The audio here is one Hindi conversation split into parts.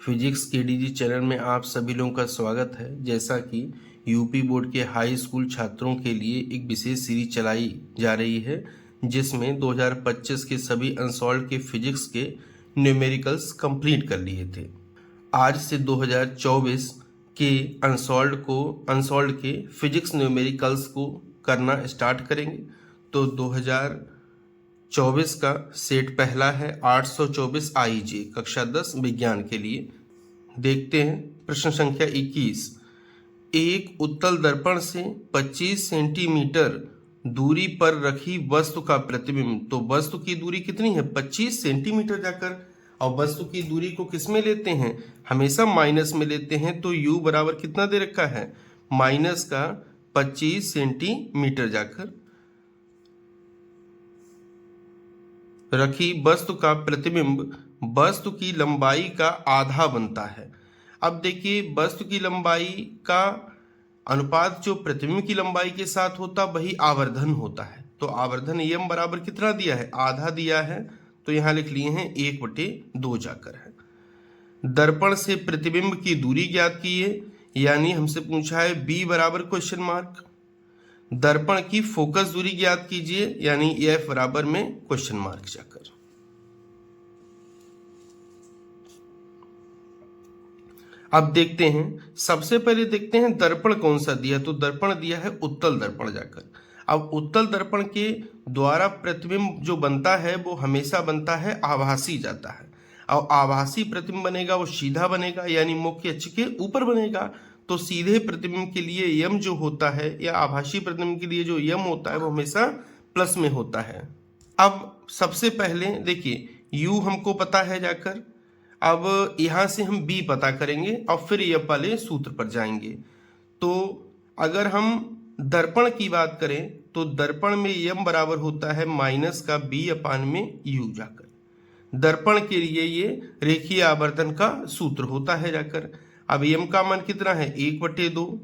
फिजिक्स केडीजी चैनल में आप सभी लोगों का स्वागत है। जैसा कि यूपी बोर्ड के हाई स्कूल छात्रों के लिए एक विशेष सीरीज चलाई जा रही है, जिसमें 2025 के सभी अनसॉल्व के फिजिक्स के न्यूमेरिकल्स कंप्लीट कर लिए थे। आज से 2024 के अनसॉल्व के फिजिक्स न्यूमेरिकल्स को करना स्टार्ट करेंगे। तो 2024 का सेट पहला है 824 आईजे कक्षा 10 विज्ञान के लिए। देखते हैं प्रश्न संख्या 21। एक उत्तल दर्पण से 25 सेंटीमीटर दूरी पर रखी वस्तु का प्रतिबिंब। तो वस्तु की दूरी कितनी है? 25 सेंटीमीटर जाकर। और वस्तु की दूरी को किस में लेते हैं? हमेशा माइनस में लेते हैं। तो u बराबर कितना दे रखा है? माइनस का 25 सेंटीमीटर जाकर रखी वस्तु का प्रतिबिंब वस्तु की लंबाई का आधा बनता है। अब देखिए, वस्तु की लंबाई का अनुपात जो प्रतिबिंब की लंबाई के साथ होता वही आवर्धन होता है। तो आवर्धन m बराबर कितना दिया है? आधा दिया है। तो यहाँ लिख लिए हैं 1/2 जाकर है। दर्पण से प्रतिबिंब की दूरी ज्ञात कीजिए, यानी हमसे पूछा है b बराबर क्वेश्चन मार्क। दर्पण की फोकस दूरी ज्ञात कीजिए, यानी f बराबर में क्वेश्चन मार्क जाकर। अब देखते हैं, सबसे पहले देखते हैं दर्पण कौन सा दिया। तो दर्पण दिया है उत्तल दर्पण जाकर। अब उत्तल दर्पण के द्वारा प्रतिबिंब जो बनता है वो हमेशा बनता है आभासी जाता है। और आभासी प्रतिबिंब बनेगा वो सीधा बनेगा, यानी मुख्य अक्ष के ऊपर बनेगा। तो सीधे प्रतिबिंब के लिए यम जो होता है, या आभासी प्रतिबिंब के लिए जो यम होता है वो हमेशा प्लस में होता है। अब सबसे पहले देखिए, u हमको पता है जाकर। अब यहाँ से हम b पता करेंगे और फिर यह वाले सूत्र पर जाएंगे। तो अगर हम दर्पण की बात करें तो दर्पण में यम बराबर होता है माइनस का b/u जाकर। दर्पण के लिए ये रेखीय आवर्धन का सूत्र होता है जाकर। अब यम का मान कितना है? 1/2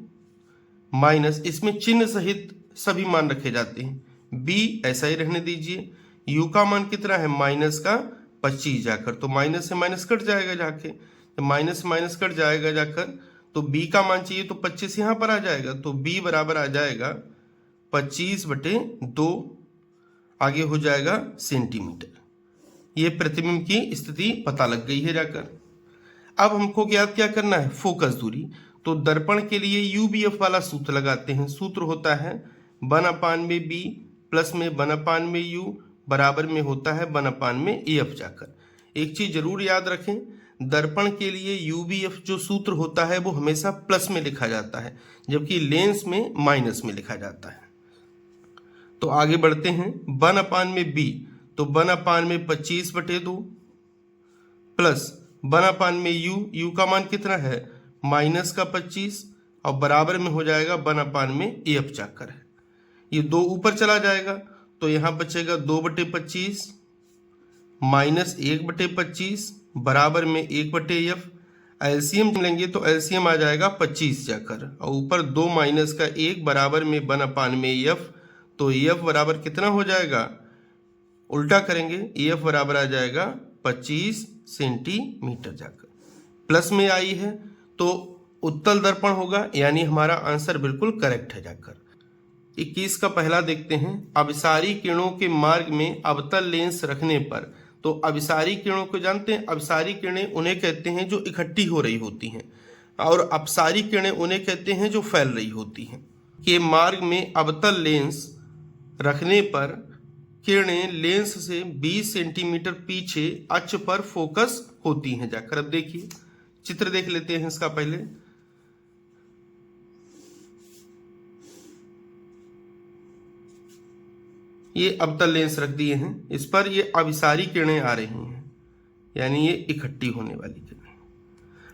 माइनस, इसमें चिन्ह सहित सभी मान रखे जाते हैं। b ऐसा ही रहने दीजिए। u का मान कितना है? माइनस का 25 जाकर। तो माइनस से माइनस कट जाएगा जाके, तो माइनस माइनस कट जाएगा जाकर। तो b का मान चाहिए तो 25 यहाँ पर आ जाएगा। तो b बराबर आ जाएगा 25/2, आगे हो जाएगा सेंटीमीटर। ये प्रतिबिंब की स्थिति पता लग गई है जाकर। अब हमको ज्ञात क्या करना है? फोकस दूरी। तो दर्पण के लिए UBF वाला सूत्र लगाते हैं। सूत्र होता है 1/b प्लस में 1/u बराबर में होता है 1/AF जाकर। एक चीज जरूर याद रखें, दर्पण के लिए UBF जो सूत्र होता है वो हमेशा प्लस में लिखा जाता है, जबकि लेंस में माइनस में लिखा जाता है। तो आगे बढ़ते हैं। 1/b, तो 1/25/2 प्लस 1/u, u का मान कितना है? माइनस का 25, और बराबर में हो जाएगा 1/AF जाकर है। ये 2 ऊपर चला जाएगा, तो यहाँ बचेगा 2/25 माइनस 1/25 बराबर में 1/f। एलसीएम लेंगे तो एलसीएम आ जाएगा 25 जाकर, और ऊपर 2 माइनस का 1 बराबर में 1/f। तो f बराबर कितना हो जाएगा? उल्टा करेंगे, f बराबर आ जाएगा 25 सेंटीमीटर जाकर। प्लस में आई है तो उत्तल दर्पण होगा, यानी हमारा आंसर बिल्कुल करेक्ट है जाकर। 21 का पहला देखते हैं। अभिसारी किरणों के मार्ग में अवतल लेंस रखने पर। तो अभिसारी किरणों को जानते हैं, अभिसारी किरणें उन्हें कहते हैं जो इकट्ठी हो रही होती हैं, और अपसारी किरणें उन्हें कहते हैं जो फैल रही होती हैं। के मार्ग में अवतल लेंस रखने पर किरणें लेंस से 20 सेंटीमीटर पीछे अक्ष पर फोकस होती हैं जाकर। अब देखिए, चित्र देख लेते हैं इसका पहले। ये अवतल लेंस रख दिए हैं, इस पर ये अभिसारी किरणें आ रही हैं, यानी ये इकट्ठी होने वाली किरणें।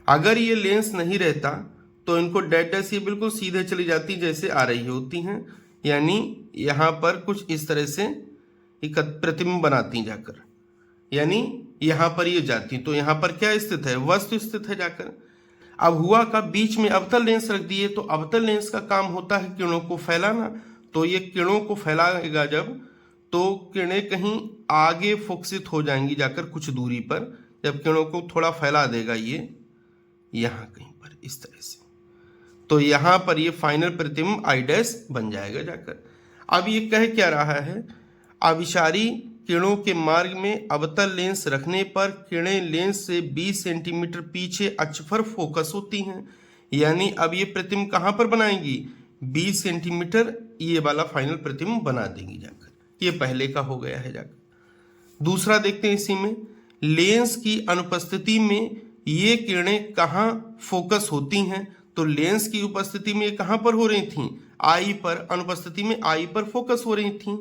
अगर ये लेंस नहीं रहता तो इनको डेड डैश ये बिल्कुल सीधे चली जाती जैसे आ रही होती हैं, यानी यहाँ पर कुछ इस तरह से एक प्रतिबिंब बनाती जाकर, यानी यहाँ पर ये जाती। तो यहाँ पर क्या स्थित है? वस्तु स्थित है जाकर। अब हुआ का बीच में अवतल लेंस रख दिए, तो अवतल लेंस का काम होता है किरणों को फैलाना। तो ये किरणों को फैलाएगा जब, तो किरणें कहीं आगे फोकसित हो जाएंगी जाकर कुछ दूरी पर। जब किरणों को थोड़ा फैला देगा ये, यहाँ कहीं पर इस तरह से। तो यहाँ पर ये फाइनल प्रतिबिंब I डैश बन जाएगा जाकर। अब ये कह क्या रहा है, अभिसारी किरणों के मार्ग में अवतल लेंस रखने पर किरणें लेंस से 20 सेंटीमीटर पीछे अक्ष पर फोकस होती हैं। यानी अब ये प्रतिबिंब कहाँ पर बनाएंगी, 20 सेंटीमीटर ये वाला फाइनल प्रतिबिंब बना देंगी जाकर। ये पहले का हो गया है जाकर। दूसरा देखते हैं इसी में, लेंस की अनुपस्थिति में ये किरणें कहाँ फोकस होती हैं। तो लेंस की उपस्थिति में ये कहाँ पर हो रही थी, आई पर, अनुपस्थिति में आई पर फोकस हो रही थी।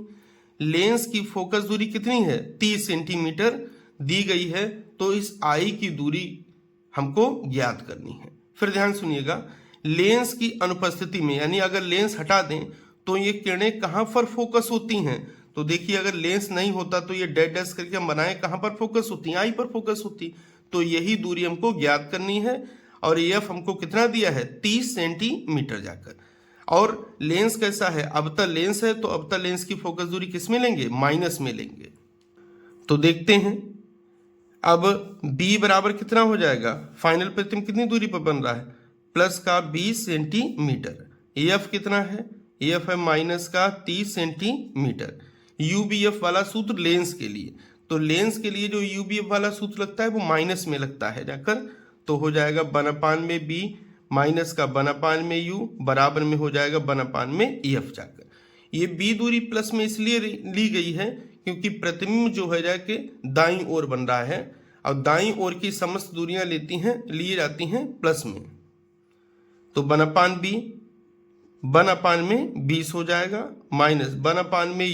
लेंस की फोकस दूरी कितनी है, 30 सेंटीमीटर दी गई है। तो इस आई की दूरी हमको ज्ञात करनी है। फिर ध्यान सुनिएगा, लेंस की अनुपस्थिति में यानी अगर लेंस हटा दें तो ये किरणें कहाँ पर फोकस होती हैं। तो देखिए अगर लेंस नहीं होता तो ये डैश डैश करके हम बनाए कहाँ पर फोकस होती, आई पर फोकस होती। तो यही दूरी हमको ज्ञात करनी है और एफ हमको कितना दिया है, 30 सेंटीमीटर जाकर। और लेंस कैसा है, अवतल लेंस है, तो अवतल लेंस की फोकस दूरी किस में लेंगे, माइनस में लेंगे। तो देखते हैं अब b बराबर कितना हो जाएगा, फाइनल प्रतिबिंब कितनी दूरी पर बन रहा है, प्लस का 20 सेंटीमीटर। एफ कितना है, एफ है माइनस का 30 सेंटीमीटर। यूबीएफ वाला सूत्र लेंस के लिए, तो लेंस के लिए जो यूबीएफ वाला सूत्र लगता है वो माइनस में लगता है जाकर। तो हो जाएगा 1/, में बी माइनस का 1/, में यू बराबर में हो जाएगा 1/, में एफ जाकर। ये बी दूरी प्लस में इसलिए ली गई है क्योंकि प्रतिबिंब जो है जाके दाईं ओर बन रहा है और दाईं ओर की समस्त दूरियां ली जाती हैं प्लस में। तो 1/, बी 1/, में 20 हो जाएगा माइनस 1/, में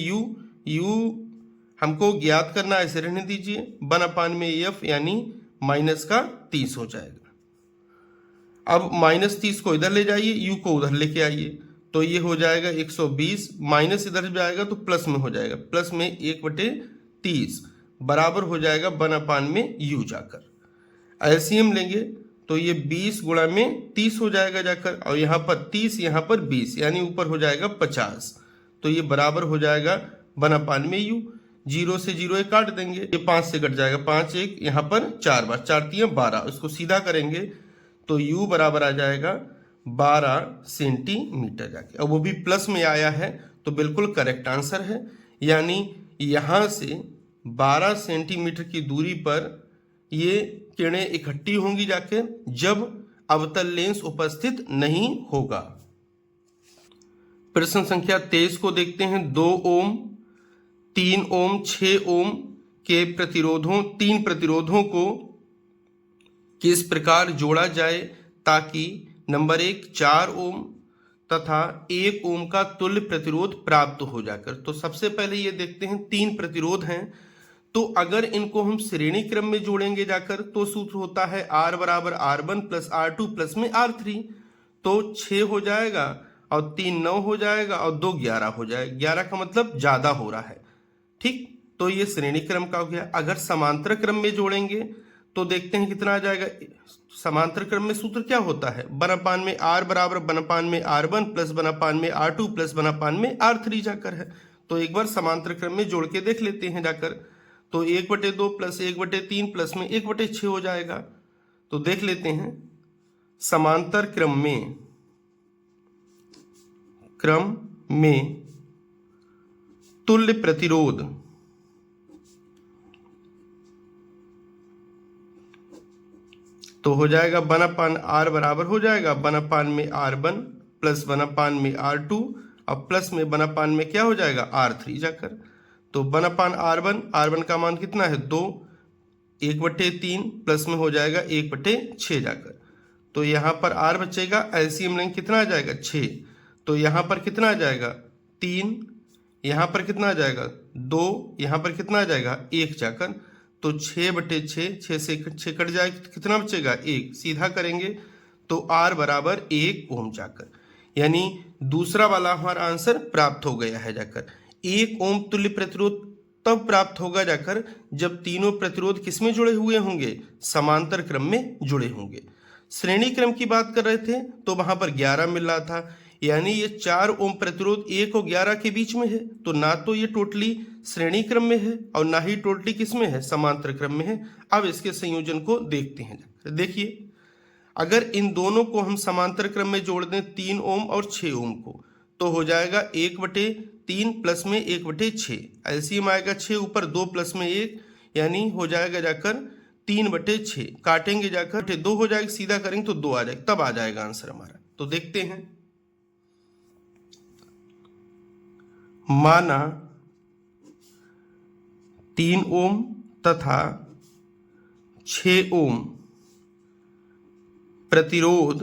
यू हमको ज्ञात करना है, ऐसे रहने दीजिए। 1/, में एफ यानी माइनस का 30 हो जाएगा। अब -30 को इधर ले जाइए, यू को उधर लेके आइए, तो ये हो जाएगा 120, माइनस इधर जाएगा तो प्लस में हो जाएगा, प्लस में 1/30 बराबर हो जाएगा 1/, में यू जाकर। एलसीएम लेंगे तो ये 20 गुणा में 30 हो जाएगा जाकर, और यहाँ पर 30 यहाँ पर 20 यानी ऊपर हो जाएगा 50। तो ये बराबर हो जाएगा 1/, में यू। 0 से 0 एक काट देंगे, ये 5 से कट जाएगा, 5 1 यहाँ पर 4 बार, 4 3 12, इसको सीधा करेंगे तो u बराबर आ जाएगा 12 सेंटीमीटर जाके। अब वो भी प्लस में आया है तो बिल्कुल करेक्ट आंसर है। यानी यहाँ से 12 सेंटीमीटर की दूरी पर ये किरणें इकट्ठी होंगी जाके जब अवतल लेंस उपस्थित नहीं होगा। प्रश्न संख्या 23 को देखते हैं। 2 ओम 3 ओम 6 ओम के तीन प्रतिरोधों को किस प्रकार जोड़ा जाए ताकि नंबर 1 4 ओम तथा 1 ओम का तुल्य प्रतिरोध प्राप्त हो जाकर। तो सबसे पहले ये देखते हैं 3 प्रतिरोध हैं, तो अगर इनको हम श्रेणी क्रम में जोड़ेंगे जाकर तो सूत्र होता है R बराबर R1 प्लस R2 प्लस में R3। तो 6 हो जाएगा और 3 9 हो जाएगा और 2 11 हो जाएगा। 11 का मतलब ज्यादा हो रहा है, ठीक। तो ये श्रेणी क्रम का हो गया। अगर समांतर क्रम में जोड़ेंगे तो देखते हैं कितना आ जाएगा। समांतर क्रम में सूत्र क्या होता है, 1/, में R बराबर 1/, में R1 प्लस 1/, में R2 प्लस 1/, में R3 जाकर है। तो एक बार समांतर क्रम में जोड़ के देख लेते हैं जाकर। तो 1/2 प्लस 1/3 प्लस में 1/6 हो जाएगा। तो देख लेते हैं समांतर क्रम में तुल्य प्रतिरोध तो हो जाएगा 1/, R बराबर हो जाएगा 1/, में R1 प्लस 1/, में R2 और प्लस में 1/, में क्या हो जाएगा R3 जाकर। तो 1/, R1 का मान कितना है 2, 1/3 प्लस में हो जाएगा 1/6 जाकर। तो यहाँ पर R बचेगा, एलसीएम लेंगे कितना आ जाएगा 6। तो यहाँ पर कितना आ जाएगा 3, यहाँ पर कितना आ जाएगा 2, यहाँ पर कितना आ जाएगा 1 जाकर। तो 6/6, 6 से 6 कट जाएगा, कितना बचेगा 1, सीधा करेंगे तो R बराबर 1 ओम जाकर। यानी दूसरा वाला हमारा आंसर प्राप्त हो गया है जाकर। 1 ओम तुल्य प्रतिरोध तब प्राप्त होगा जाकर जब तीनों प्रतिरोध किसमें जुड़े हुए होंगे, समांतर क्रम में जुड़े होंगे। श्रेणी क्रम की बात कर रहे थे तो वहां पर 11 मिल रहा था, यानी ये 4 ओम प्रतिरोध 1 और 11 के बीच में है। तो ना तो ये टोटली श्रेणी क्रम में है और ना ही टोटली किस में है, समांतर क्रम में है। अब इसके संयोजन को देखते हैं। देखिए अगर इन दोनों को हम समांतर क्रम में जोड़ दें 3 ओम और 6 ओम को, तो हो जाएगा 1/3 प्लस में 1/6। एलसीएम आएगा 6 ऊपर 2 प्लस में 1, यानी हो जाएगा जाकर 3/6। काटेंगे जाकर 2 हो जाएगा, सीधा करेंगे तो 2 आ जाएगा, तब आ जाएगा आंसर हमारा। तो देखते हैं। माना 3 ओम तथा 6 ओम प्रतिरोध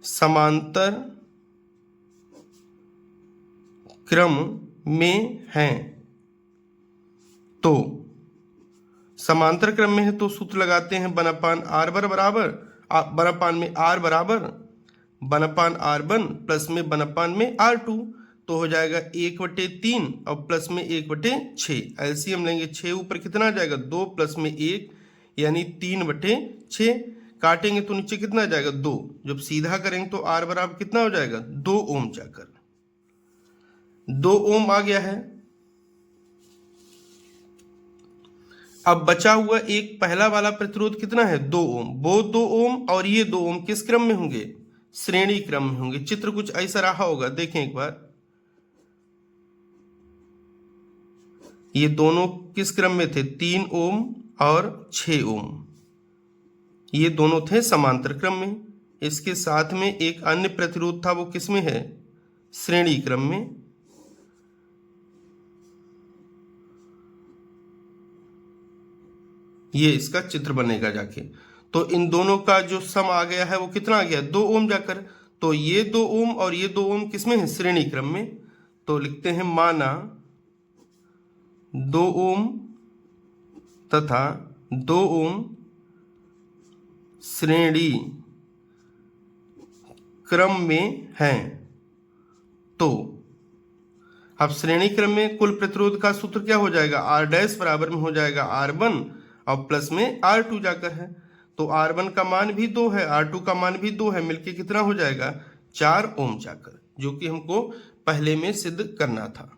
समांतर क्रम में हैं। तो समांतर क्रम में है तो सूत्र लगाते हैं 1/r बराबर 1/r1 प्लस में 1/में r2, तो हो जाएगा 1/3 और प्लस में 1/6। एलसीएम लेंगे 6 ऊपर कितना आ जाएगा 2 प्लस में 1, यानी 3/6। काटेंगे तो नीचे कितना आ जाएगा 2। जब सीधा करेंगे तो r बराबर कितना हो जाएगा 2 ओम, जाकर 2 ओम आ गया है। अब बचा हुआ एक पहला वाला प्रतिरोध कितना है 2 ओम। वो 2 ओम और ये 2 ओम किस क्रम में होंगे, श्रेणी क्रम में होंगे। चित्र कुछ ऐसा रहा होगा, देखें एक बार। ये दोनों किस क्रम में थे, 3 ओम और 6 ओम, ये दोनों थे समांतर क्रम में। इसके साथ में एक अन्य प्रतिरोध था, वो किस में है, श्रेणी क्रम में। ये इसका चित्र बनेगा जाके। तो इन दोनों का जो सम आ गया है वो कितना आ गया 2 ओम जाकर। तो ये 2 ओम और ये 2 ओम किस में है, श्रेणी क्रम में। तो लिखते हैं माना 2 ओम तथा 2 ओम श्रेणी क्रम में हैं। तो अब श्रेणी क्रम में कुल प्रतिरोध का सूत्र क्या हो जाएगा, r' बराबर में हो जाएगा r1 और प्लस में r2 जाकर है। तो r1 का मान भी 2 है, r2 का मान भी 2 है, मिलके कितना हो जाएगा 4 ओम जाकर, जो कि हमको पहले में सिद्ध करना था।